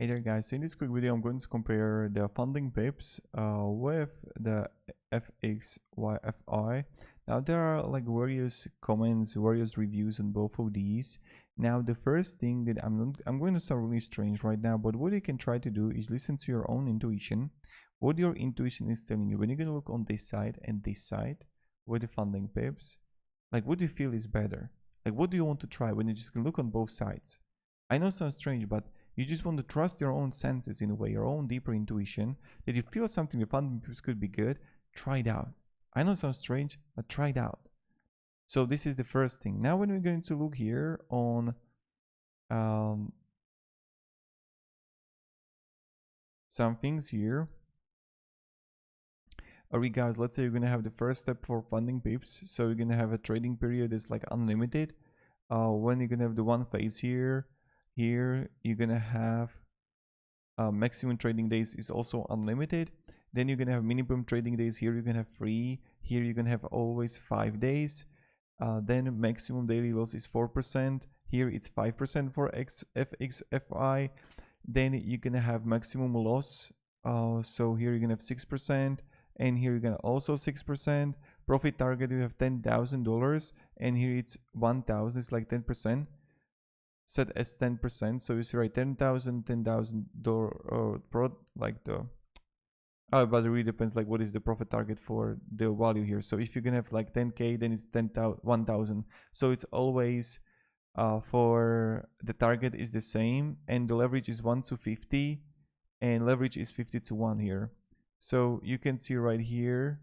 Hey there guys, so in this quick video I'm going to compare the funding pips with the FXIFY. Now there are like various comments, various reviews on both of these. Now the first thing that I'm going to sound really strange right now, but what you can try to do is listen to your own intuition. What your intuition is telling you when you're going to look on this side and this side with the funding pips, like what do you feel is better? Like what do you want to try when you just look on both sides? I know it sounds strange, but you just want to trust your own senses in a way, your own deeper intuition, that you feel something the funding pips could be good, try it out. I know it sounds strange, but try it out. So this is the first thing. Now when we're going to look here on some things here. Alright guys, let's say you're going to have the first step for funding pips. So you're going to have a trading period that's like unlimited. When you're going to have the one phase here, you're going to have maximum trading days is also unlimited. Then you're going to have minimum trading days. Here you're going to have 3. Here you're going to have always 5 days. Then maximum daily loss is 4%. Here it's 5% for FXIFY. Then you're going to have maximum loss. So here you're going to have 6%. And here you're going to also 6%. Profit target, you have $10,000. And here it's 1,000. It's like 10%. Set as 10%. So you see right, $10,000 like the but it really depends like what is the profit target for the value here. So if you're gonna have like 10k, then it's 1,000. So it's always for the target is the same, and the leverage is 1 to 50, and leverage is 50 to 1 here. So you can see right here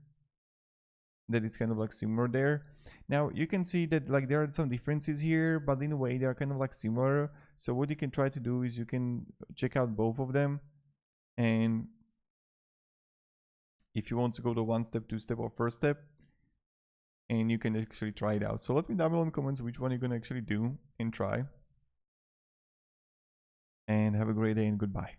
that it's kind of like similar there. Now you can see that like there are some differences here, but in a way they are kind of like similar. So what you can try to do is you can check out both of them, and if you want to go to 1 step, 2 step, or first step, and you can actually try it out. So let me down below in the comments which one you're gonna actually do and try. And have a great day and goodbye.